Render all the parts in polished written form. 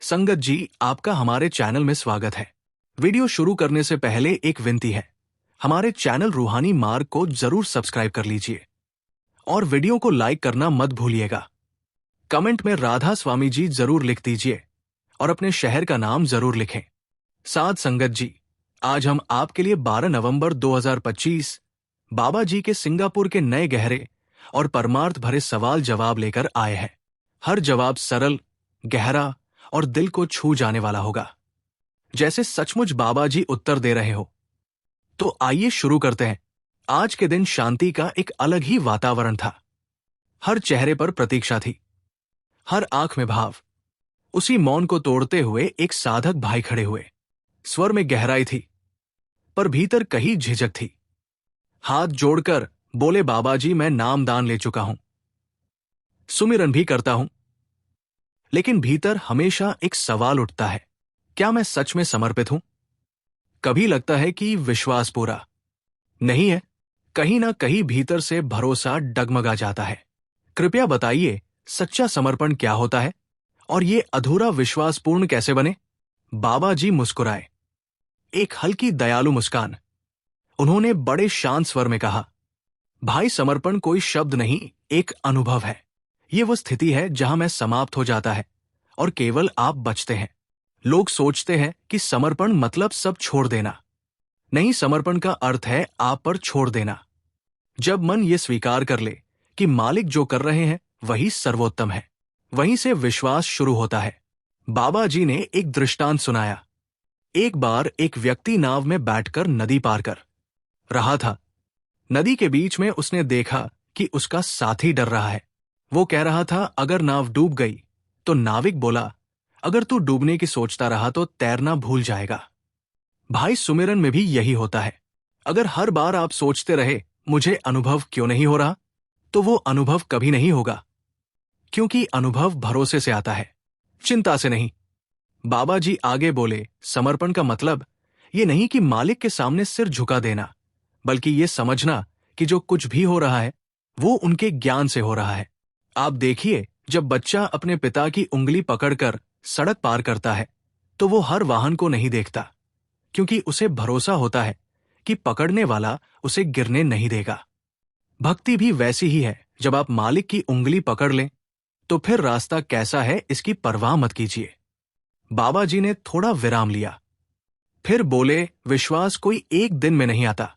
संगत जी, आपका हमारे चैनल में स्वागत है। वीडियो शुरू करने से पहले एक विनती है, हमारे चैनल रूहानी मार्ग को जरूर सब्सक्राइब कर लीजिए और वीडियो को लाइक करना मत भूलिएगा। कमेंट में राधा स्वामी जी जरूर लिख दीजिए और अपने शहर का नाम जरूर लिखें। साथ संगत जी, आज हम आपके लिए 12 नवंबर 2025 बाबा जी के सिंगापुर के नए गहरे और परमार्थ भरे सवाल जवाब लेकर आए हैं। हर जवाब सरल, गहरा और दिल को छू जाने वाला होगा, जैसे सचमुच बाबा जी उत्तर दे रहे हो। तो आइए शुरू करते हैं। आज के दिन शांति का एक अलग ही वातावरण था। हर चेहरे पर प्रतीक्षा थी, हर आंख में भाव। उसी मौन को तोड़ते हुए एक साधक भाई खड़े हुए। स्वर में गहराई थी, पर भीतर कहीं झिझक थी। हाथ जोड़कर बोले, बाबा जी, मैं नामदान ले चुका हूं, सुमिरन भी करता हूं, लेकिन भीतर हमेशा एक सवाल उठता है, क्या मैं सच में समर्पित हूं? कभी लगता है कि विश्वास पूरा नहीं है, कहीं ना कहीं भीतर से भरोसा डगमगा जाता है। कृपया बताइए, सच्चा समर्पण क्या होता है और ये अधूरा विश्वास पूर्ण कैसे बने? बाबा जी मुस्कुराए, एक हल्की दयालु मुस्कान। उन्होंने बड़े शांत स्वर में कहा, भाई, समर्पण कोई शब्द नहीं, एक अनुभव है। ये वो स्थिति है जहां मैं समाप्त हो जाता है और केवल आप बचते हैं। लोग सोचते हैं कि समर्पण मतलब सब छोड़ देना। नहीं, समर्पण का अर्थ है आप पर छोड़ देना। जब मन ये स्वीकार कर ले कि मालिक जो कर रहे हैं वही सर्वोत्तम है, वहीं से विश्वास शुरू होता है। बाबा जी ने एक दृष्टांत सुनाया। एक बार एक व्यक्ति नाव में बैठकर नदी पार कर रहा था। नदी के बीच में उसने देखा कि उसका साथी डर रहा है। वो कह रहा था, अगर नाव डूब गई तो नाविक बोला, अगर तू डूबने की सोचता रहा तो तैरना भूल जाएगा। भाई, सुमिरन में भी यही होता है। अगर हर बार आप सोचते रहे, मुझे अनुभव क्यों नहीं हो रहा, तो वो अनुभव कभी नहीं होगा, क्योंकि अनुभव भरोसे से आता है, चिंता से नहीं। बाबा जी आगे बोले, समर्पण का मतलब ये नहीं कि मालिक के सामने सिर झुका देना, बल्कि ये समझना कि जो कुछ भी हो रहा है वो उनके ज्ञान से हो रहा है। आप देखिए, जब बच्चा अपने पिता की उंगली पकड़कर सड़क पार करता है तो वो हर वाहन को नहीं देखता, क्योंकि उसे भरोसा होता है कि पकड़ने वाला उसे गिरने नहीं देगा। भक्ति भी वैसी ही है। जब आप मालिक की उंगली पकड़ लें तो फिर रास्ता कैसा है इसकी परवाह मत कीजिए। बाबा जी ने थोड़ा विराम लिया, फिर बोले, विश्वास कोई एक दिन में नहीं आता,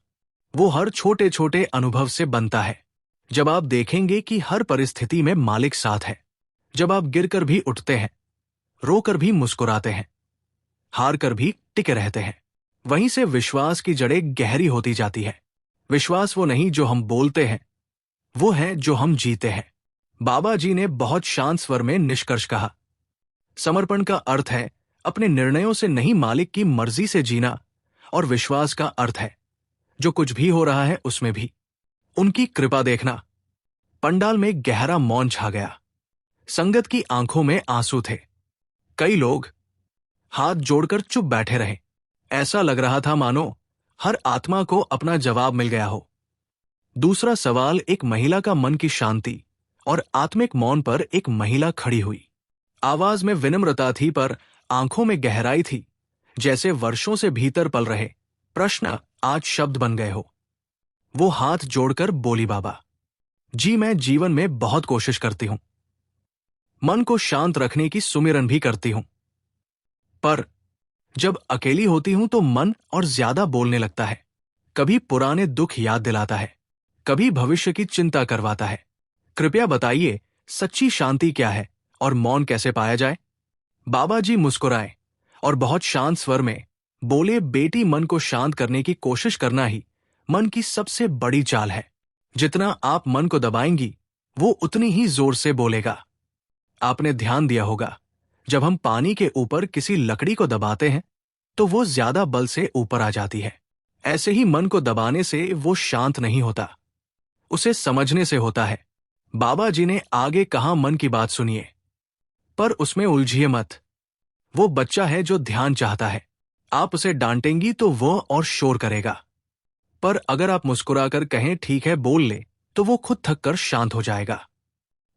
वो हर छोटे छोटे अनुभव से बनता है। जब आप देखेंगे कि हर परिस्थिति में मालिक साथ है, जब आप गिरकर भी उठते हैं, रोकर भी मुस्कुराते हैं, हार कर भी टिके रहते हैं, वहीं से विश्वास की जड़ें गहरी होती जाती है। विश्वास वो नहीं जो हम बोलते हैं, वो है जो हम जीते हैं। बाबा जी ने बहुत शांत स्वर में निष्कर्ष कहा, समर्पण का अर्थ है अपने निर्णयों से नहीं, मालिक की मर्जी से जीना, और विश्वास का अर्थ है जो कुछ भी हो रहा है उसमें भी उनकी कृपा देखना। पंडाल में गहरा मौन छा गया। संगत की आंखों में आंसू थे। कई लोग हाथ जोड़कर चुप बैठे रहे। ऐसा लग रहा था मानो हर आत्मा को अपना जवाब मिल गया हो। दूसरा सवाल, एक महिला का मन की शांति और आत्मिक मौन पर एक महिला खड़ी हुई। आवाज में विनम्रता थी, पर आंखों में गहराई थी, जैसे वर्षों से भीतर पल रहे प्रश्न आज शब्द बन गए हो। वो हाथ जोड़कर बोली, बाबा जी, मैं जीवन में बहुत कोशिश करती हूं, मन को शांत रखने की सुमिरन भी करती हूं, पर जब अकेली होती हूं तो मन और ज्यादा बोलने लगता है। कभी पुराने दुख याद दिलाता है, कभी भविष्य की चिंता करवाता है। कृपया बताइए, सच्ची शांति क्या है और मौन कैसे पाया जाए? बाबा जी मुस्कुराए और बहुत शांत स्वर में बोले, बेटी, मन को शांत करने की कोशिश करना ही मन की सबसे बड़ी चाल है। जितना आप मन को दबाएंगी वो उतनी ही जोर से बोलेगा। आपने ध्यान दिया होगा, जब हम पानी के ऊपर किसी लकड़ी को दबाते हैं तो वो ज्यादा बल से ऊपर आ जाती है। ऐसे ही मन को दबाने से वो शांत नहीं होता, उसे समझने से होता है। बाबा जी ने आगे कहा, मन की बात सुनिए, पर उसमें उलझिए मत। वो बच्चा है जो ध्यान चाहता है, आप उसे डांटेंगी तो वो और शोर करेगा, पर अगर आप मुस्कुराकर कहें ठीक है बोल ले, तो वो खुद थक कर शांत हो जाएगा।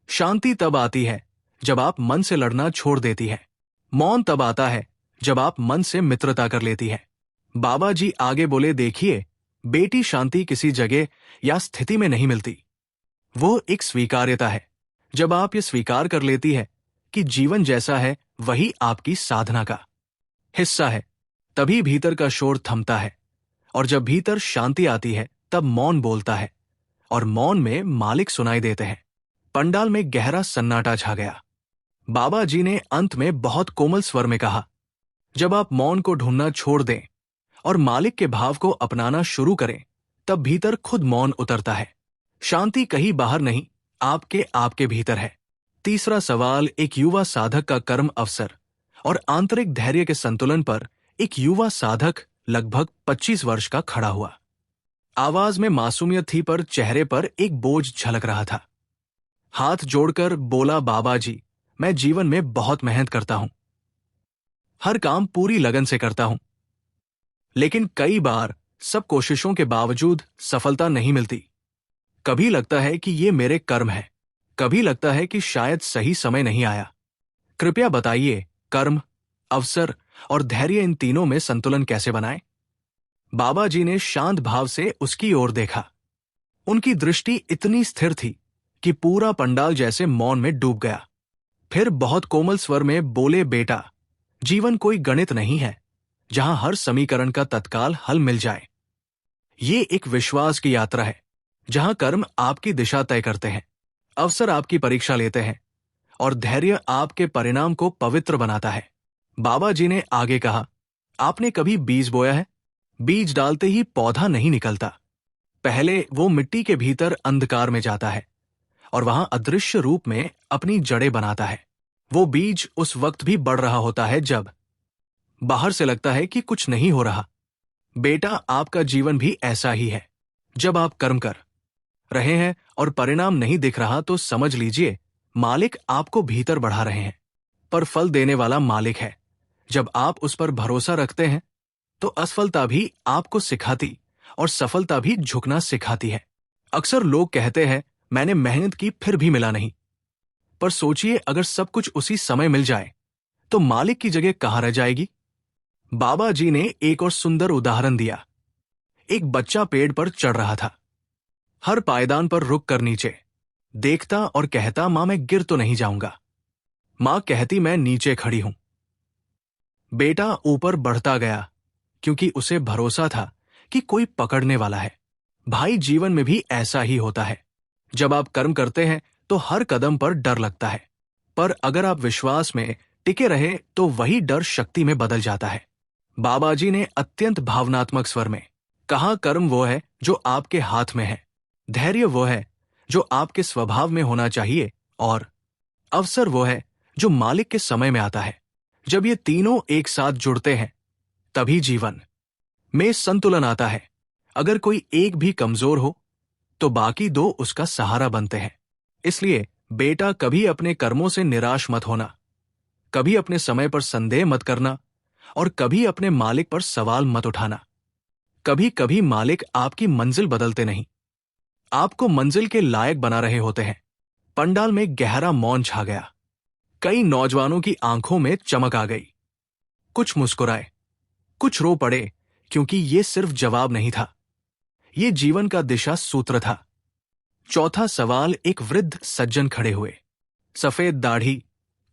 शांति तब आती है जब आप मन से लड़ना छोड़ देती है। मौन तब आता है जब आप मन से मित्रता कर लेती है। बाबा जी आगे बोले, देखिए बेटी, शांति किसी जगह या स्थिति में नहीं मिलती। वो एक स्वीकार्यता है। जब आप ये स्वीकार कर लेती है कि जीवन जैसा है वही आपकी साधना का हिस्सा है, तभी भीतर का शोर थमता है। और जब भीतर शांति आती है तब मौन बोलता है, और मौन में मालिक सुनाई देते हैं। पंडाल में गहरा सन्नाटा छा गया। बाबा जी ने अंत में बहुत कोमल स्वर में कहा, जब आप मौन को ढूंढना छोड़ दें और मालिक के भाव को अपनाना शुरू करें, तब भीतर खुद मौन उतरता है। शांति कहीं बाहर नहीं, आपके भीतर है। तीसरा सवाल, एक युवा साधक का कर्म अवसर और आंतरिक धैर्य के संतुलन पर एक युवा साधक लगभग 25 वर्ष का खड़ा हुआ। आवाज में मासूमियत थी, पर चेहरे पर एक बोझ झलक रहा था। हाथ जोड़कर बोला, बाबा जी, मैं जीवन में बहुत मेहनत करता हूं, हर काम पूरी लगन से करता हूं, लेकिन कई बार सब कोशिशों के बावजूद सफलता नहीं मिलती। कभी लगता है कि ये मेरे कर्म है, कभी लगता है कि शायद सही समय नहीं आया। कृपया बताइए, कर्म, अवसर और धैर्य, इन तीनों में संतुलन कैसे बनाएं? बाबा जी ने शांत भाव से उसकी ओर देखा। उनकी दृष्टि इतनी स्थिर थी कि पूरा पंडाल जैसे मौन में डूब गया। फिर बहुत कोमल स्वर में बोले, बेटा, जीवन कोई गणित नहीं है जहां हर समीकरण का तत्काल हल मिल जाए। ये एक विश्वास की यात्रा है जहां कर्म आपकी दिशा तय करते हैं, अवसर आपकी परीक्षा लेते हैं और धैर्य आपके परिणाम को पवित्र बनाता है। बाबा जी ने आगे कहा, आपने कभी बीज बोया है? बीज डालते ही पौधा नहीं निकलता। पहले वो मिट्टी के भीतर अंधकार में जाता है और वहां अदृश्य रूप में अपनी जड़ें बनाता है। वो बीज उस वक्त भी बढ़ रहा होता है जब बाहर से लगता है कि कुछ नहीं हो रहा। बेटा, आपका जीवन भी ऐसा ही है। जब आप कर्म कर रहे हैं और परिणाम नहीं दिख रहा, तो समझ लीजिए मालिक आपको भीतर बढ़ा रहे हैं। पर फल देने वाला मालिक है। जब आप उस पर भरोसा रखते हैं तो असफलता भी आपको सिखाती और सफलता भी झुकना सिखाती है। अक्सर लोग कहते हैं, मैंने मेहनत की फिर भी मिला नहीं। पर सोचिए, अगर सब कुछ उसी समय मिल जाए तो मालिक की जगह कहां रह जाएगी? बाबा जी ने एक और सुंदर उदाहरण दिया। एक बच्चा पेड़ पर चढ़ रहा था। हर पायदान पर रुक कर नीचे देखता और कहता, मां, मैं गिर तो नहीं जाऊंगा। मां कहती, मैं नीचे खड़ी हूं। बेटा ऊपर बढ़ता गया क्योंकि उसे भरोसा था कि कोई पकड़ने वाला है। भाई, जीवन में भी ऐसा ही होता है। जब आप कर्म करते हैं तो हर कदम पर डर लगता है, पर अगर आप विश्वास में टिके रहे तो वही डर शक्ति में बदल जाता है। बाबा जी ने अत्यंत भावनात्मक स्वर में कहा, कर्म वो है जो आपके हाथ में है, धैर्य वो है जो आपके स्वभाव में होना चाहिए, और अवसर वो है जो मालिक के समय में आता है। जब ये तीनों एक साथ जुड़ते हैं तभी जीवन में संतुलन आता है। अगर कोई एक भी कमजोर हो तो बाकी दो उसका सहारा बनते हैं। इसलिए बेटा, कभी अपने कर्मों से निराश मत होना, कभी अपने समय पर संदेह मत करना और कभी अपने मालिक पर सवाल मत उठाना। कभी कभी मालिक आपकी मंजिल बदलते नहीं, आपको मंजिल के लायक बना रहे होते हैं। पंडाल में गहरा मौन छा गया। कई नौजवानों की आंखों में चमक आ गई। कुछ मुस्कुराए, कुछ रो पड़े, क्योंकि ये सिर्फ जवाब नहीं था, ये जीवन का दिशा सूत्र था। चौथा सवाल, एक वृद्ध सज्जन खड़े हुए, सफेद दाढ़ी,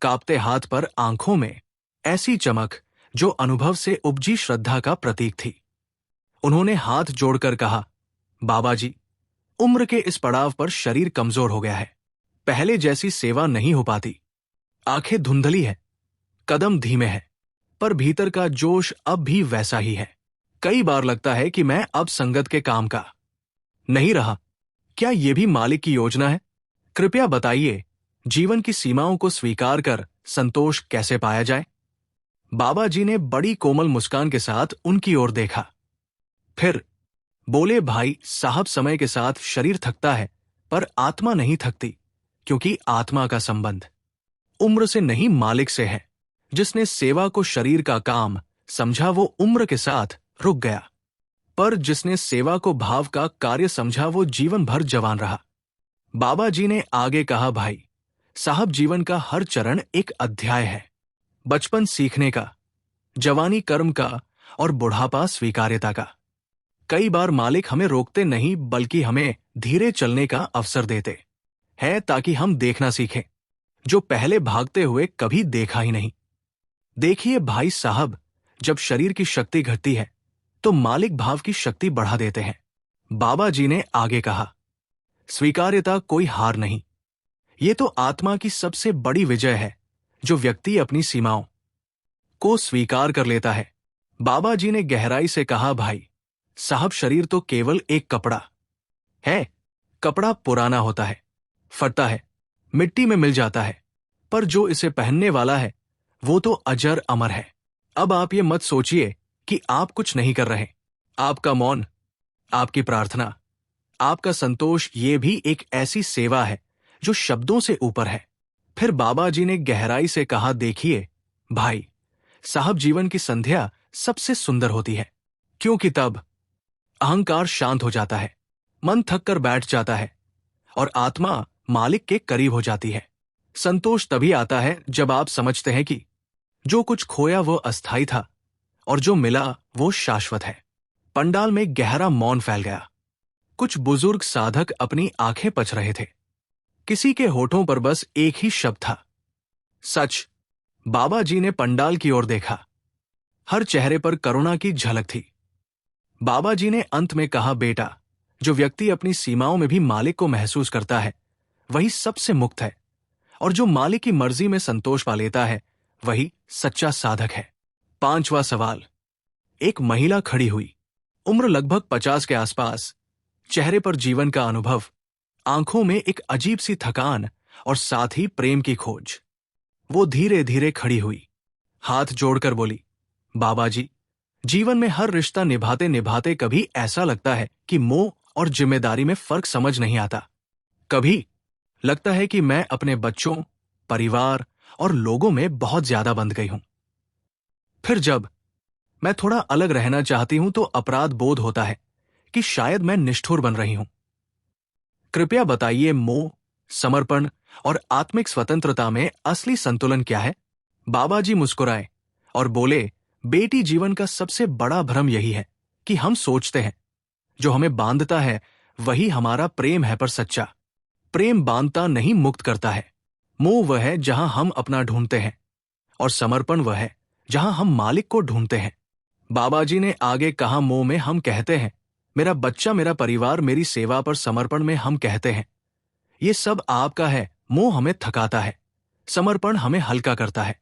कांपते हाथ पर आंखों में ऐसी चमक जो अनुभव से उपजी श्रद्धा का प्रतीक थी। उन्होंने हाथ जोड़कर कहा, बाबा जी, उम्र के इस पड़ाव पर शरीर कमजोर हो गया है। पहले जैसी सेवा नहीं हो पाती। आंखें धुंधली है, कदम धीमे है, पर भीतर का जोश अब भी वैसा ही है। कई बार लगता है कि मैं अब संगत के काम का नहीं रहा। क्या यह भी मालिक की योजना है? कृपया बताइए, जीवन की सीमाओं को स्वीकार कर संतोष कैसे पाया जाए? बाबा जी ने बड़ी कोमल मुस्कान के साथ उनकी ओर देखा। फिर बोले, भाई साहब, समय के साथ शरीर थकता है पर आत्मा नहीं थकती, क्योंकि आत्मा का संबंध उम्र से नहीं मालिक से है। जिसने सेवा को शरीर का काम समझा वो उम्र के साथ रुक गया, पर जिसने सेवा को भाव का कार्य समझा वो जीवन भर जवान रहा। बाबा जी ने आगे कहा, भाई साहब, जीवन का हर चरण एक अध्याय है। बचपन सीखने का, जवानी कर्म का और बुढ़ापा स्वीकार्यता का। कई बार मालिक हमें रोकते नहीं बल्कि हमें धीरे चलने का अवसर देते हैं ताकि हम देखना सीखें जो पहले भागते हुए कभी देखा ही नहीं। देखिए भाई साहब, जब शरीर की शक्ति घटती है तो मालिक भाव की शक्ति बढ़ा देते हैं। बाबा जी ने आगे कहा, स्वीकार्यता कोई हार नहीं, ये तो आत्मा की सबसे बड़ी विजय है जो व्यक्ति अपनी सीमाओं को स्वीकार कर लेता है। बाबा जी ने गहराई से कहा, भाई साहब, शरीर तो केवल एक कपड़ा है। कपड़ा पुराना होता है, फटता है, मिट्टी में मिल जाता है, पर जो इसे पहनने वाला है वो तो अजर अमर है। अब आप ये मत सोचिए कि आप कुछ नहीं कर रहे। आपका मौन, आपकी प्रार्थना, आपका संतोष, ये भी एक ऐसी सेवा है जो शब्दों से ऊपर है। फिर बाबा जी ने गहराई से कहा, देखिए भाई साहब, जीवन की संध्या सबसे सुंदर होती है, क्योंकि तब अहंकार शांत हो जाता है, मन थक कर बैठ जाता है और आत्मा मालिक के करीब हो जाती है। संतोष तभी आता है जब आप समझते हैं कि जो कुछ खोया वो अस्थायी था और जो मिला वो शाश्वत है। पंडाल में गहरा मौन फैल गया। कुछ बुजुर्ग साधक अपनी आंखें पच रहे थे। किसी के होठों पर बस एक ही शब्द था, सच। बाबा जी ने पंडाल की ओर देखा। हर चेहरे पर करुणा की झलक थी। बाबा जी ने अंत में कहा, बेटा, जो व्यक्ति अपनी सीमाओं में भी मालिक को महसूस करता है वही सबसे मुक्त है, और जो मालिक की मर्जी में संतोष पा लेता है वही सच्चा साधक है। 5वां सवाल। एक महिला खड़ी हुई, उम्र लगभग 50 के आसपास, चेहरे पर जीवन का अनुभव, आंखों में एक अजीब सी थकान और साथ ही प्रेम की खोज। वो धीरे धीरे खड़ी हुई, हाथ जोड़कर बोली, बाबा जी, जीवन में हर रिश्ता निभाते निभाते कभी ऐसा लगता है कि मोह और जिम्मेदारी में फर्क समझ नहीं आता। कभी लगता है कि मैं अपने बच्चों, परिवार और लोगों में बहुत ज्यादा बंध गई हूं। फिर जब मैं थोड़ा अलग रहना चाहती हूं तो अपराध बोध होता है कि शायद मैं निष्ठुर बन रही हूं। कृपया बताइए, मोह, समर्पण और आत्मिक स्वतंत्रता में असली संतुलन क्या है? बाबा जी मुस्कुराए और बोले, बेटी, जीवन का सबसे बड़ा भ्रम यही है कि हम सोचते हैं जो हमें बांधता है वही हमारा प्रेम है, पर सच्चा प्रेम बांधता नहीं, मुक्त करता है। मोह वह है जहां हम अपना ढूंढते हैं और समर्पण वह है जहां हम मालिक को ढूंढते हैं। बाबा जी ने आगे कहा, मोह में हम कहते हैं मेरा बच्चा, मेरा परिवार, मेरी सेवा, पर समर्पण में हम कहते हैं ये सब आपका है। मोह हमें थकाता है, समर्पण हमें हल्का करता है।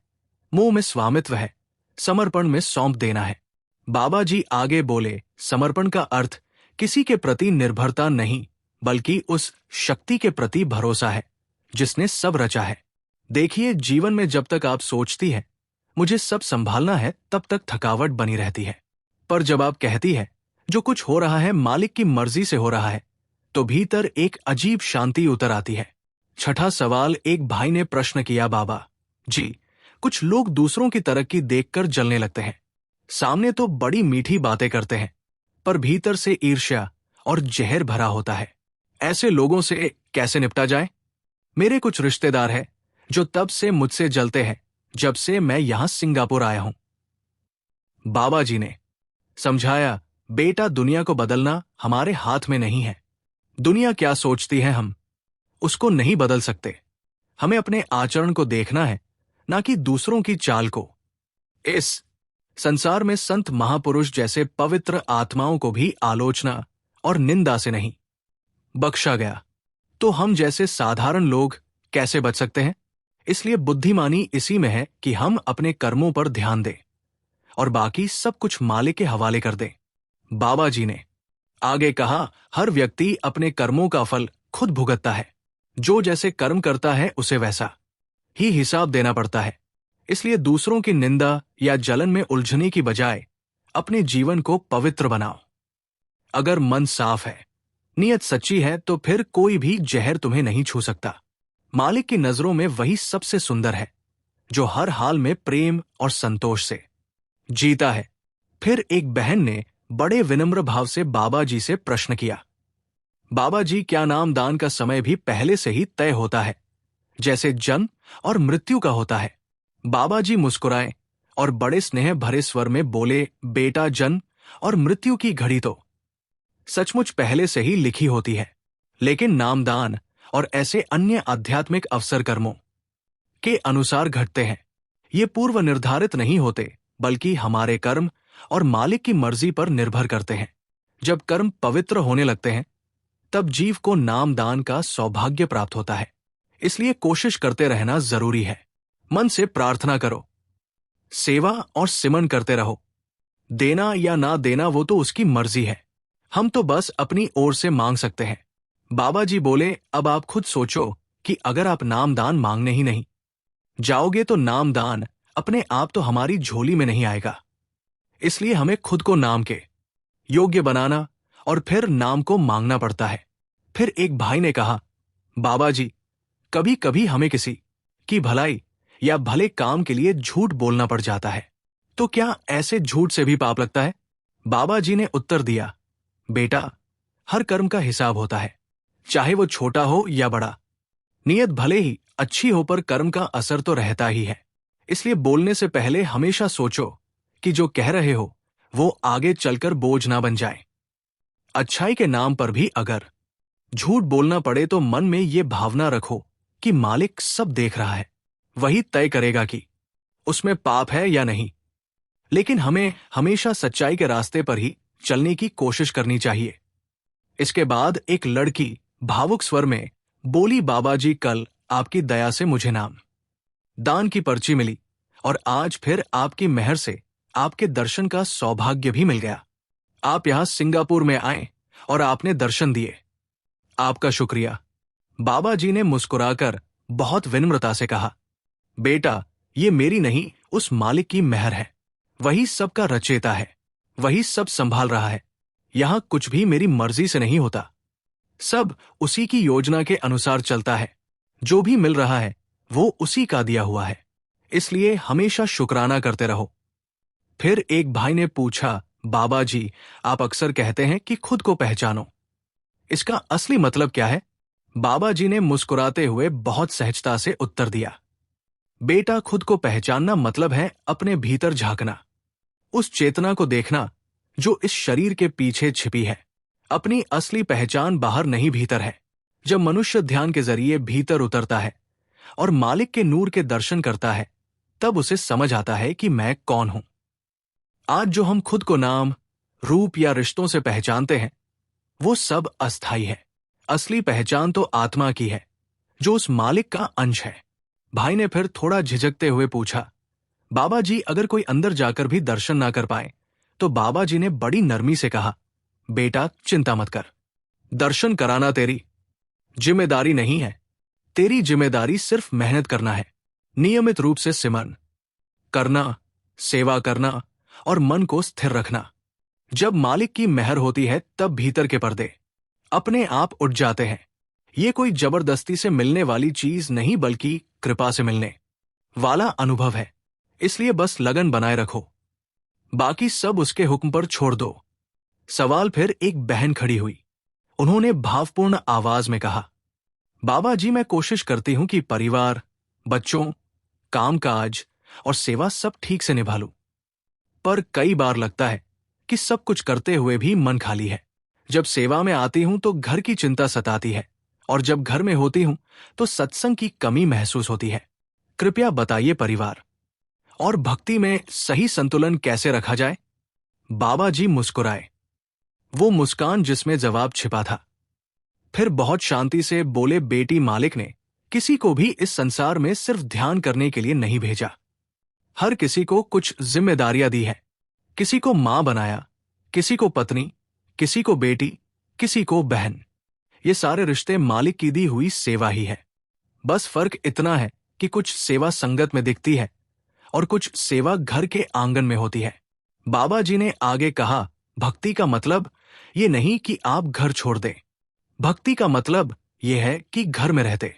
मोह में स्वामित्व है, समर्पण में सौंप देना है। बाबा जी आगे बोले, समर्पण का अर्थ किसी के प्रति निर्भरता नहीं बल्कि उस शक्ति के प्रति भरोसा है जिसने सब रचा है। देखिए, जीवन में जब तक आप सोचती है मुझे सब संभालना है, तब तक थकावट बनी रहती है, पर जब आप कहती है जो कुछ हो रहा है मालिक की मर्जी से हो रहा है, तो भीतर एक अजीब शांति उतर आती है। 6ठा सवाल। एक भाई ने प्रश्न किया, बाबा जी, कुछ लोग दूसरों की तरक्की देखकर जलने लगते हैं। सामने तो बड़ी मीठी बातें करते हैं, पर भीतर से ईर्ष्या और जहर भरा होता है। ऐसे लोगों से कैसे निपटा जाए? मेरे कुछ रिश्तेदार हैं जो तब से मुझसे जलते हैं जब से मैं यहां सिंगापुर आया हूं। बाबा जी ने समझाया, बेटा, दुनिया को बदलना हमारे हाथ में नहीं है। दुनिया क्या सोचती है हम उसको नहीं बदल सकते। हमें अपने आचरण को देखना है, ना कि दूसरों की चाल को। इस संसार में संत महापुरुष जैसे पवित्र आत्माओं को भी आलोचना और निंदा से नहीं बख्शा गया, तो हम जैसे साधारण लोग कैसे बच सकते हैं? इसलिए बुद्धिमानी इसी में है कि हम अपने कर्मों पर ध्यान दें और बाकी सब कुछ मालिक के हवाले कर दें। बाबा जी ने आगे कहा, हर व्यक्ति अपने कर्मों का फल खुद भुगतता है। जो जैसे कर्म करता है उसे वैसा ही हिसाब देना पड़ता है। इसलिए दूसरों की निंदा या जलन में उलझने की बजाय अपने जीवन को पवित्र बनाओ। अगर मन साफ है, नियत सच्ची है, तो फिर कोई भी जहर तुम्हें नहीं छू सकता। मालिक की नजरों में वही सबसे सुंदर है जो हर हाल में प्रेम और संतोष से जीता है। फिर एक बहन ने बड़े विनम्र भाव से बाबा जी से प्रश्न किया, बाबा जी, क्या नामदान का समय भी पहले से ही तय होता है जैसे जन्म और मृत्यु का होता है? बाबा जी मुस्कुराए और बड़े स्नेह भरे स्वर में बोले, बेटा, जन्म और मृत्यु की घड़ी तो सचमुच पहले से ही लिखी होती है, लेकिन नामदान और ऐसे अन्य आध्यात्मिक अवसर कर्मों के अनुसार घटते हैं। ये पूर्व निर्धारित नहीं होते, बल्कि हमारे कर्म और मालिक की मर्जी पर निर्भर करते हैं। जब कर्म पवित्र होने लगते हैं, तब जीव को नामदान का सौभाग्य प्राप्त होता है। इसलिए कोशिश करते रहना जरूरी है। मन से प्रार्थना करो, सेवा और सिमन करते रहो। देना या ना देना वो तो उसकी मर्जी है, हम तो बस अपनी ओर से मांग सकते हैं। बाबा जी बोले, अब आप खुद सोचो कि अगर आप नामदान मांगने ही नहीं जाओगे तो नामदान अपने आप तो हमारी झोली में नहीं आएगा। इसलिए हमें खुद को नाम के योग्य बनाना और फिर नाम को मांगना पड़ता है। फिर एक भाई ने कहा, बाबा जी, कभी कभी हमें किसी की भलाई या भले काम के लिए झूठ बोलना पड़ जाता है, तो क्या ऐसे झूठ से भी पाप लगता है? बाबा जी ने उत्तर दिया, बेटा, हर कर्म का हिसाब होता है, चाहे वो छोटा हो या बड़ा। नियत भले ही अच्छी हो पर कर्म का असर तो रहता ही है। इसलिए बोलने से पहले हमेशा सोचो कि जो कह रहे हो वो आगे चलकर बोझ ना बन जाए। अच्छाई के नाम पर भी अगर झूठ बोलना पड़े तो मन में ये भावना रखो कि मालिक सब देख रहा है, वही तय करेगा कि उसमें पाप है या नहीं। लेकिन हमें हमेशा सच्चाई के रास्ते पर ही चलने की कोशिश करनी चाहिए। इसके बाद एक लड़की भावुक स्वर में बोली, बाबा जी, कल आपकी दया से मुझे नाम दान की पर्ची मिली और आज फिर आपकी मेहर से आपके दर्शन का सौभाग्य भी मिल गया। आप यहां सिंगापुर में आए और आपने दर्शन दिए, आपका शुक्रिया। बाबा जी ने मुस्कुराकर बहुत विनम्रता से कहा, बेटा, ये मेरी नहीं, उस मालिक की मेहर है। वही सबका रचेता है, वही सब संभाल रहा है। यहां कुछ भी मेरी मर्जी से नहीं होता, सब उसी की योजना के अनुसार चलता है। जो भी मिल रहा है वो उसी का दिया हुआ है, इसलिए हमेशा शुक्राना करते रहो। फिर एक भाई ने पूछा, बाबा जी, आप अक्सर कहते हैं कि खुद को पहचानो, इसका असली मतलब क्या है? बाबा जी ने मुस्कुराते हुए बहुत सहजता से उत्तर दिया, बेटा, खुद को पहचानना मतलब है अपने भीतर झांकना, उस चेतना को देखना जो इस शरीर के पीछे छिपी है। अपनी असली पहचान बाहर नहीं, भीतर है। जब मनुष्य ध्यान के जरिए भीतर उतरता है और मालिक के नूर के दर्शन करता है, तब उसे समझ आता है कि मैं कौन हूं। आज जो हम खुद को नाम, रूप या रिश्तों से पहचानते हैं, वो सब अस्थायी है। असली पहचान तो आत्मा की है, जो उस मालिक का अंश है। भाई ने फिर थोड़ा झिझकते हुए पूछा, बाबा जी, अगर कोई अंदर जाकर भी दर्शन ना कर पाए? तो बाबा जी ने बड़ी नरमी से कहा, बेटा, चिंता मत कर, दर्शन कराना तेरी जिम्मेदारी नहीं है। तेरी जिम्मेदारी सिर्फ मेहनत करना है, नियमित रूप से सिमरन करना, सेवा करना और मन को स्थिर रखना। जब मालिक की मेहर होती है, तब भीतर के पर्दे अपने आप उठ जाते हैं। ये कोई जबरदस्ती से मिलने वाली चीज नहीं, बल्कि कृपा से मिलने वाला अनुभव है। इसलिए बस लगन बनाए रखो, बाकी सब उसके हुक्म पर छोड़ दो। सवाल फिर एक बहन खड़ी हुई। उन्होंने भावपूर्ण आवाज में कहा, बाबा जी, मैं कोशिश करती हूं कि परिवार, बच्चों, कामकाज और सेवा सब ठीक से निभा लूं, पर कई बार लगता है कि सब कुछ करते हुए भी मन खाली है। जब सेवा में आती हूं तो घर की चिंता सताती है, और जब घर में होती हूं तो सत्संग की कमी महसूस होती है। कृपया बताइए, परिवार और भक्ति में सही संतुलन कैसे रखा जाए? बाबा जी मुस्कुराए, वो मुस्कान जिसमें जवाब छिपा था। फिर बहुत शांति से बोले, बेटी, मालिक ने किसी को भी इस संसार में सिर्फ ध्यान करने के लिए नहीं भेजा। हर किसी को कुछ जिम्मेदारियां दी है। किसी को मां बनाया, किसी को पत्नी, किसी को बेटी, किसी को बहन। ये सारे रिश्ते मालिक की दी हुई सेवा ही है। बस फर्क इतना है कि कुछ सेवा संगत में दिखती है और कुछ सेवा घर के आंगन में होती है। बाबा जी ने आगे कहा, भक्ति का मतलब ये नहीं कि आप घर छोड़ दें। भक्ति का मतलब यह है कि घर में रहते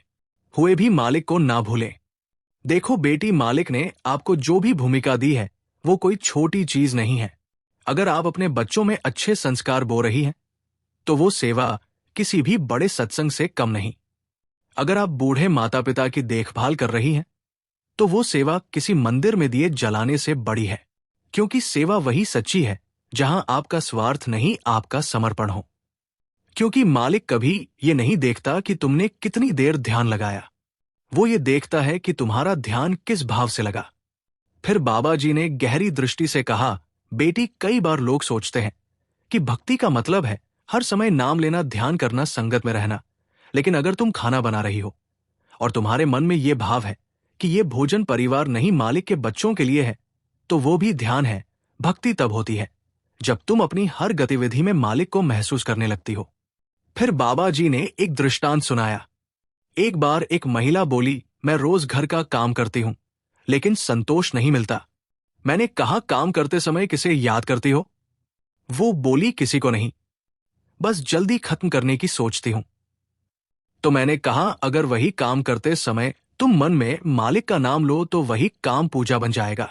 हुए भी मालिक को ना भूलें। देखो बेटी, मालिक ने आपको जो भी भूमिका दी है वो कोई छोटी चीज नहीं है। अगर आप अपने बच्चों में अच्छे संस्कार बो रही हैं, तो वो सेवा किसी भी बड़े सत्संग से कम नहीं। अगर आप बूढ़े माता पिता की देखभाल कर रही हैं, तो वो सेवा किसी मंदिर में दिए जलाने से बड़ी है, क्योंकि सेवा वही सच्ची है जहां आपका स्वार्थ नहीं, आपका समर्पण हो। क्योंकि मालिक कभी ये नहीं देखता कि तुमने कितनी देर ध्यान लगाया, वो ये देखता है कि तुम्हारा ध्यान किस भाव से लगा। फिर बाबा जी ने गहरी दृष्टि से कहा, बेटी, कई बार लोग सोचते हैं कि भक्ति का मतलब है हर समय नाम लेना, ध्यान करना, संगत में रहना। लेकिन अगर तुम खाना बना रही हो और तुम्हारे मन में ये भाव है कि ये भोजन परिवार नहीं मालिक के बच्चों के लिए है, तो वो भी ध्यान है। भक्ति तब होती है जब तुम अपनी हर गतिविधि में मालिक को महसूस करने लगती हो। फिर बाबा जी ने एक दृष्टांत सुनाया। एक बार एक महिला बोली, मैं रोज घर का काम करती हूं लेकिन संतोष नहीं मिलता। मैंने कहा, काम करते समय किसे याद करती हो? वो बोली, किसी को नहीं, बस जल्दी खत्म करने की सोचती हूं। तो मैंने कहा, अगर वही काम करते समय तुम मन में मालिक का नाम लो तो वही काम पूजा बन जाएगा।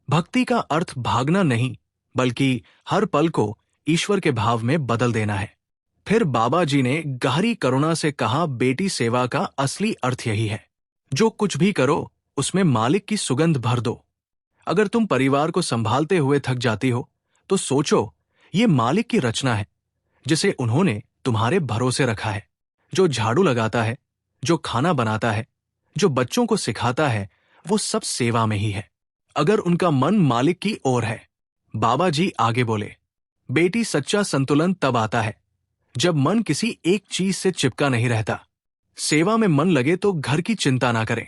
भक्ति का अर्थ भागना नहीं, बल्कि हर पल को ईश्वर के भाव में बदल देना है। फिर बाबा जी ने गहरी करुणा से कहा, बेटी, सेवा का असली अर्थ यही है, जो कुछ भी करो उसमें मालिक की सुगंध भर दो। अगर तुम परिवार को संभालते हुए थक जाती हो तो सोचो, ये मालिक की रचना है जिसे उन्होंने तुम्हारे भरोसे रखा है। जो झाड़ू लगाता है, जो खाना बनाता है, जो बच्चों को सिखाता है, वो सब सेवा में ही है, अगर उनका मन मालिक की ओर है। बाबा जी आगे बोले, बेटी, सच्चा संतुलन तब आता है जब मन किसी एक चीज से चिपका नहीं रहता। सेवा में मन लगे तो घर की चिंता ना करें,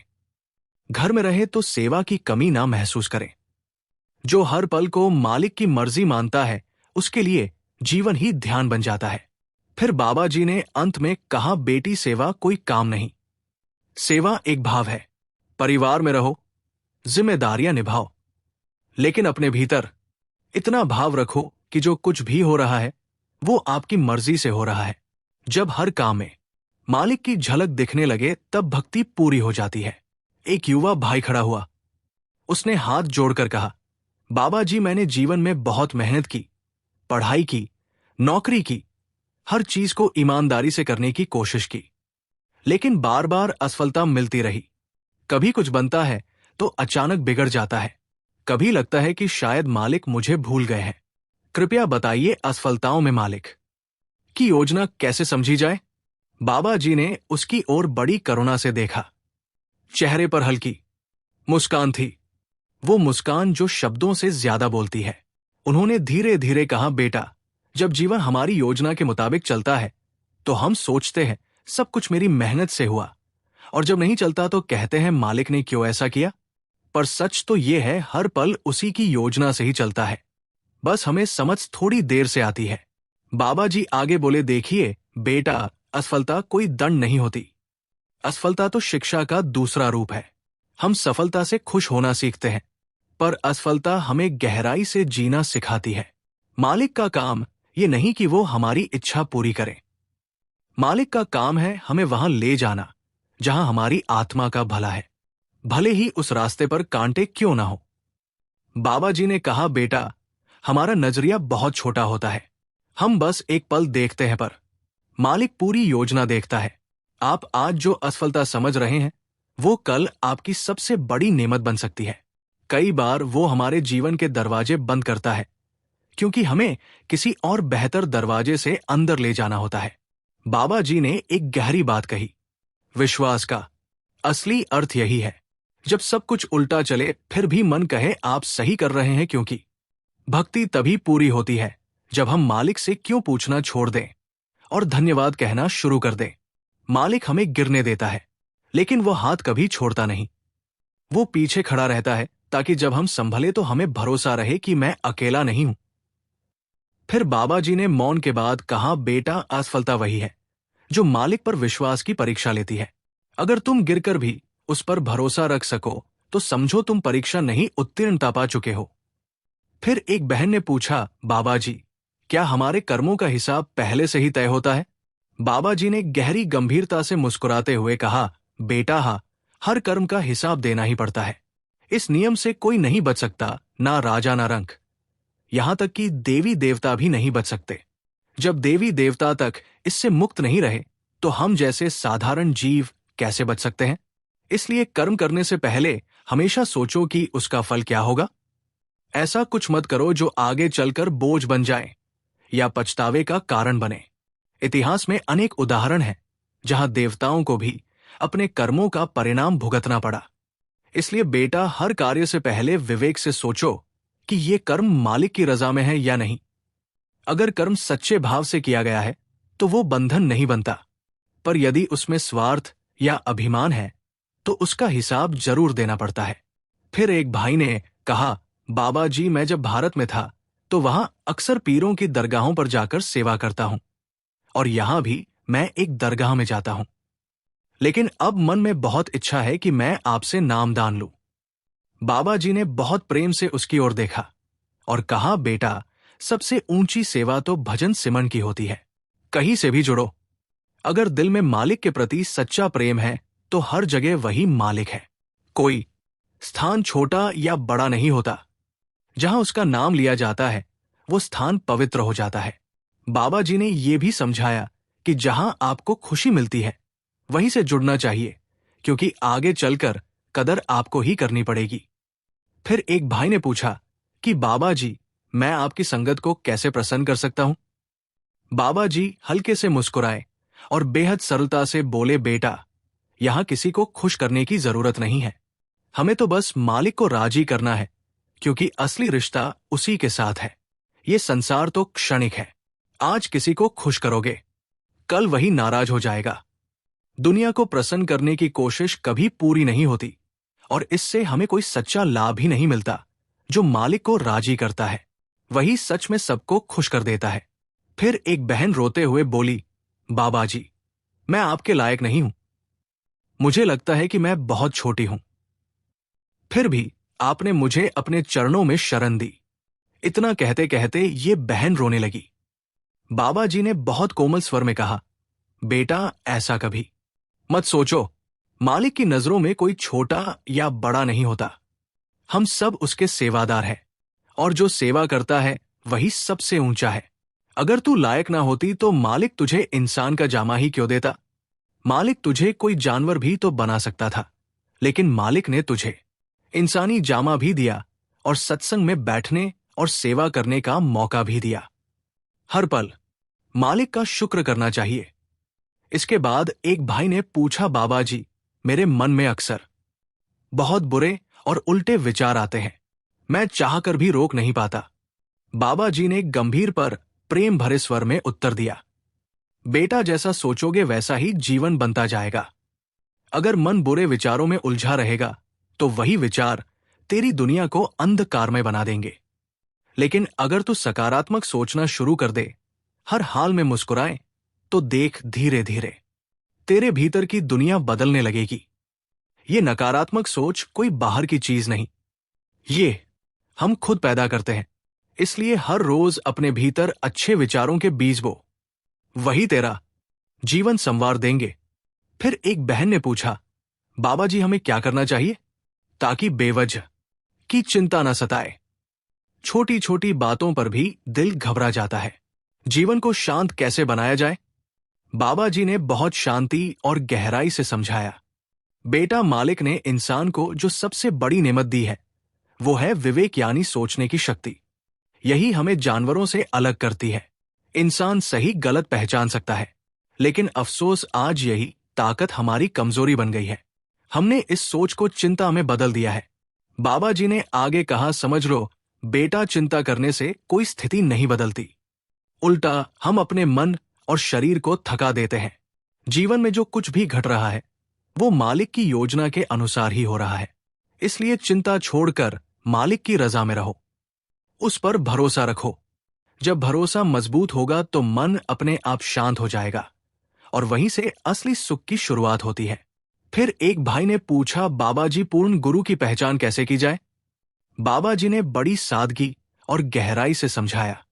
घर में रहे तो सेवा की कमी ना महसूस करें। जो हर पल को मालिक की मर्जी मानता है, उसके लिए जीवन ही ध्यान बन जाता है। फिर बाबा जी ने अंत में कहा, बेटी, सेवा कोई काम नहीं, सेवा एक भाव है। परिवार में रहो, जिम्मेदारियां निभाओ, लेकिन अपने भीतर इतना भाव रखो कि जो कुछ भी हो रहा है वो आपकी मर्जी से हो रहा है। जब हर काम में मालिक की झलक दिखने लगे तब भक्ति पूरी हो जाती है। एक युवा भाई खड़ा हुआ, उसने हाथ जोड़कर कहा, बाबा जी, मैंने जीवन में बहुत मेहनत की, पढ़ाई की, नौकरी की, हर चीज को ईमानदारी से करने की कोशिश की, लेकिन बार बार असफलता मिलती रही। कभी कुछ बनता है तो अचानक बिगड़ जाता है, कभी लगता है कि शायद मालिक मुझे भूल गए हैं। कृपया बताइए, असफलताओं में मालिक की योजना कैसे समझी जाए? बाबा जी ने उसकी ओर बड़ी करुणा से देखा। चेहरे पर हल्की मुस्कान थी, वो मुस्कान जो शब्दों से ज्यादा बोलती है। उन्होंने धीरे धीरे कहा, बेटा, जब जीवन हमारी योजना के मुताबिक चलता है तो हम सोचते हैं सब कुछ मेरी मेहनत से हुआ, और जब नहीं चलता तो कहते हैं मालिक ने क्यों ऐसा किया। पर सच तो ये है, हर पल उसी की योजना से ही चलता है, बस हमें समझ थोड़ी देर से आती है। बाबा जी आगे बोले, देखिए बेटा, असफलता कोई दंड नहीं होती, असफलता तो शिक्षा का दूसरा रूप है। हम सफलता से खुश होना सीखते हैं, पर असफलता हमें गहराई से जीना सिखाती है। मालिक का काम ये नहीं कि वो हमारी इच्छा पूरी करे, मालिक का काम है हमें वहां ले जाना जहां हमारी आत्मा का भला है, भले ही उस रास्ते पर कांटे क्यों ना हो। बाबा जी ने कहा, बेटा, हमारा नजरिया बहुत छोटा होता है, हम बस एक पल देखते हैं, पर मालिक पूरी योजना देखता है। आप आज जो असफलता समझ रहे हैं वो कल आपकी सबसे बड़ी नेमत बन सकती है। कई बार वो हमारे जीवन के दरवाजे बंद करता है क्योंकि हमें किसी और बेहतर दरवाजे से अंदर ले जाना होता है। बाबा जी ने एक गहरी बात कही, विश्वास का असली अर्थ यही है, जब सब कुछ उल्टा चले फिर भी मन कहे आप सही कर रहे हैं, क्योंकि भक्ति तभी पूरी होती है जब हम मालिक से क्यों पूछना छोड़ दें और धन्यवाद कहना शुरू कर दें। मालिक हमें गिरने देता है, लेकिन वो हाथ कभी छोड़ता नहीं, वो पीछे खड़ा रहता है ताकि जब हम संभले तो हमें भरोसा रहे कि मैं अकेला नहीं हूं। फिर बाबा जी ने मौन के बाद कहा, बेटा, असफलता वही है जो मालिक पर विश्वास की परीक्षा लेती है। अगर तुम गिरकर भी उस पर भरोसा रख सको तो समझो तुम परीक्षा नहीं, उत्तीर्णता पा चुके हो। फिर एक बहन ने पूछा, बाबा जी, क्या हमारे कर्मों का हिसाब पहले से ही तय होता है? बाबा जी ने गहरी गंभीरता से मुस्कुराते हुए कहा, बेटा, हाँ, हर कर्म का हिसाब देना ही पड़ता है। इस नियम से कोई नहीं बच सकता, ना राजा ना रंक, यहां तक कि देवी देवता भी नहीं बच सकते। जब देवी देवता तक इससे मुक्त नहीं रहे तो हम जैसे साधारण जीव कैसे बच सकते हैं? इसलिए कर्म करने से पहले हमेशा सोचो कि उसका फल क्या होगा। ऐसा कुछ मत करो जो आगे चलकर बोझ बन जाए या पछतावे का कारण बने। इतिहास में अनेक उदाहरण हैं जहां देवताओं को भी अपने कर्मों का परिणाम भुगतना पड़ा। इसलिए बेटा, हर कार्य से पहले विवेक से सोचो कि ये कर्म मालिक की रजा में है या नहीं। अगर कर्म सच्चे भाव से किया गया है तो वो बंधन नहीं बनता, पर यदि उसमें स्वार्थ या अभिमान है तो उसका हिसाब जरूर देना पड़ता है। फिर एक भाई ने कहा, बाबा जी, मैं जब भारत में था तो वहां अक्सर पीरों की दरगाहों पर जाकर सेवा करता हूं, और यहां भी मैं एक दरगाह में जाता हूं। लेकिन अब मन में बहुत इच्छा है कि मैं आपसे नामदान लूं। बाबा जी ने बहुत प्रेम से उसकी ओर देखा और कहा, बेटा, सबसे ऊंची सेवा तो भजन सिमरन की होती है। कहीं से भी जुड़ो। अगर दिल में मालिक के प्रति सच्चा प्रेम है तो हर जगह वही मालिक है। कोई स्थान छोटा या बड़ा नहीं होता, जहां उसका नाम लिया जाता है वो स्थान पवित्र हो जाता है। बाबा जी ने यह भी समझाया कि जहां आपको खुशी मिलती है वहीं से जुड़ना चाहिए, क्योंकि आगे चलकर कदर आपको ही करनी पड़ेगी। फिर एक भाई ने पूछा कि बाबा जी, मैं आपकी संगत को कैसे प्रसन्न कर सकता हूं? बाबा जी हल्के से मुस्कुराए और बेहद सरलता से बोले, बेटा, यहां किसी को खुश करने की जरूरत नहीं है। हमें तो बस मालिक को राजी करना है, क्योंकि असली रिश्ता उसी के साथ है। ये संसार तो क्षणिक है। आज किसी को खुश करोगे, कल वही नाराज हो जाएगा। दुनिया को प्रसन्न करने की कोशिश कभी पूरी नहीं होती, और इससे हमें कोई सच्चा लाभ ही नहीं मिलता। जो मालिक को राजी करता है वही सच में सबको खुश कर देता है। फिर एक बहन रोते हुए बोली, बाबा जी, मैं आपके लायक नहीं हूं। मुझे लगता है कि मैं बहुत छोटी हूं। फिर भी आपने मुझे अपने चरणों में शरण दी। इतना कहते कहते ये बहन रोने लगी। बाबा जी ने बहुत कोमल स्वर में कहा, बेटा, ऐसा कभी मत सोचो। मालिक की नजरों में कोई छोटा या बड़ा नहीं होता। हम सब उसके सेवादार हैं, और जो सेवा करता है वही सबसे ऊंचा है। अगर तू लायक ना होती तो मालिक तुझे इंसान का जामा ही क्यों देता? मालिक तुझे कोई जानवर भी तो बना सकता था, लेकिन मालिक ने तुझे इंसानी जामा भी दिया और सत्संग में बैठने और सेवा करने का मौका भी दिया। हर पल मालिक का शुक्र करना चाहिए। इसके बाद एक भाई ने पूछा, बाबा जी, मेरे मन में अक्सर बहुत बुरे और उल्टे विचार आते हैं। मैं चाहकर भी रोक नहीं पाता। बाबा जी ने गंभीर पर प्रेम भरे स्वर में उत्तर दिया, बेटा, जैसा सोचोगे वैसा ही जीवन बनता जाएगा। अगर मन बुरे विचारों में उलझा रहेगा तो वही विचार तेरी दुनिया को अंधकारमय बना देंगे। लेकिन अगर तू सकारात्मक सोचना शुरू कर दे, हर हाल में मुस्कुराए, तो देख, धीरे धीरे तेरे भीतर की दुनिया बदलने लगेगी। ये नकारात्मक सोच कोई बाहर की चीज नहीं, ये हम खुद पैदा करते हैं। इसलिए हर रोज अपने भीतर अच्छे विचारों के बीज बो, वही तेरा जीवन संवार देंगे। फिर एक बहन ने पूछा, बाबा जी, हमें क्या करना चाहिए ताकि बेवजह की चिंता न सताए? छोटी छोटी बातों पर भी दिल घबरा जाता है। जीवन को शांत कैसे बनाया जाए? बाबा जी ने बहुत शांति और गहराई से समझाया, बेटा, मालिक ने इंसान को जो सबसे बड़ी नेमत दी है वो है विवेक, यानी सोचने की शक्ति। यही हमें जानवरों से अलग करती है। इंसान सही गलत पहचान सकता है, लेकिन अफसोस आज यही ताकत हमारी कमजोरी बन गई है। हमने इस सोच को चिंता में बदल दिया है। बाबा जी ने आगे कहा, समझ लो बेटा, चिंता करने से कोई स्थिति नहीं बदलती। उल्टा हम अपने मन और शरीर को थका देते हैं। जीवन में जो कुछ भी घट रहा है वो मालिक की योजना के अनुसार ही हो रहा है। इसलिए चिंता छोड़कर मालिक की रजा में रहो, उस पर भरोसा रखो। जब भरोसा मजबूत होगा तो मन अपने आप शांत हो जाएगा, और वहीं से असली सुख की शुरुआत होती है। फिर एक भाई ने पूछा, बाबा जी, पूर्ण गुरु की पहचान कैसे की जाए? बाबा जी ने बड़ी सादगी और गहराई से समझाया,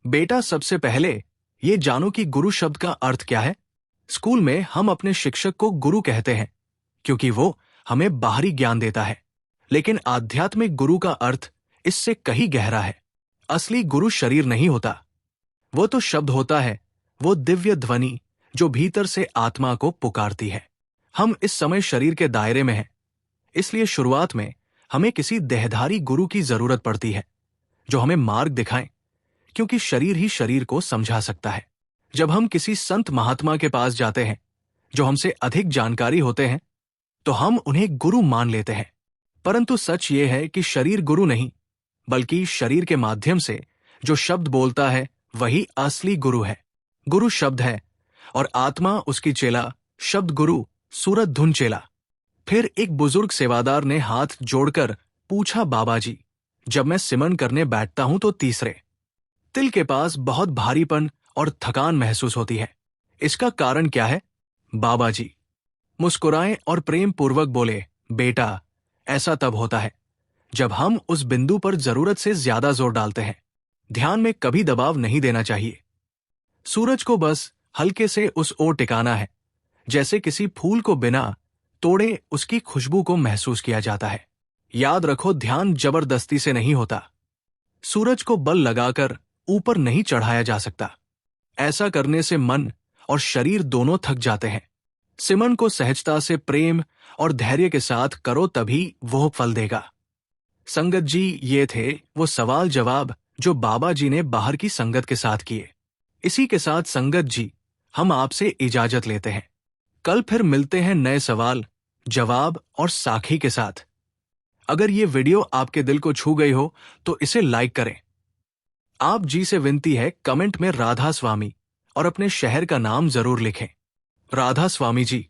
बेटा, सबसे पहले ये जानो कि गुरु शब्द का अर्थ क्या है। स्कूल में हम अपने शिक्षक को गुरु कहते हैं क्योंकि वो हमें बाहरी ज्ञान देता है, लेकिन आध्यात्मिक गुरु का अर्थ इससे कहीं गहरा है। असली गुरु शरीर नहीं होता, वो तो शब्द होता है, वो दिव्य ध्वनि जो भीतर से आत्मा को पुकारती है। हम इस समय शरीर के दायरे में हैं, इसलिए शुरुआत में हमें किसी देहधारी गुरु की जरूरत पड़ती है जो हमें मार्ग दिखाएं, क्योंकि शरीर ही शरीर को समझा सकता है। जब हम किसी संत महात्मा के पास जाते हैं जो हमसे अधिक जानकारी होते हैं तो हम उन्हें गुरु मान लेते हैं, परंतु सच ये है कि शरीर गुरु नहीं, बल्कि शरीर के माध्यम से जो शब्द बोलता है वही असली गुरु है। गुरु शब्द है और आत्मा उसकी चेला, शब्द गुरु, सूरत धुन चेला। फिर एक बुजुर्ग सेवादार ने हाथ जोड़कर पूछा, बाबा जी, जब मैं सिमरन करने बैठता हूं तो तीसरे तिल के पास बहुत भारीपन और थकान महसूस होती है, इसका कारण क्या है? बाबा जी मुस्कुराए और प्रेम पूर्वक बोले, बेटा, ऐसा तब होता है जब हम उस बिंदु पर जरूरत से ज्यादा जोर डालते हैं। ध्यान में कभी दबाव नहीं देना चाहिए। सूरज को बस हल्के से उस ओर टिकाना है, जैसे किसी फूल को बिना तोड़े उसकी खुशबू को महसूस किया जाता है। याद रखो, ध्यान जबरदस्ती से नहीं होता। सूरज को बल लगाकर ऊपर नहीं चढ़ाया जा सकता। ऐसा करने से मन और शरीर दोनों थक जाते हैं। सिमरन को सहजता से, प्रेम और धैर्य के साथ करो, तभी वह फल देगा। संगत जी, ये थे वो सवाल जवाब जो बाबा जी ने बाहर की संगत के साथ किए। इसी के साथ संगत जी, हम आपसे इजाजत लेते हैं। कल फिर मिलते हैं नए सवाल, जवाब और साखी के साथ। अगर ये वीडियो आपके दिल को छू गई हो तो इसे लाइक करें। आप जी से विनती है, कमेंट में राधा स्वामी और अपने शहर का नाम जरूर लिखें। राधा स्वामी जी।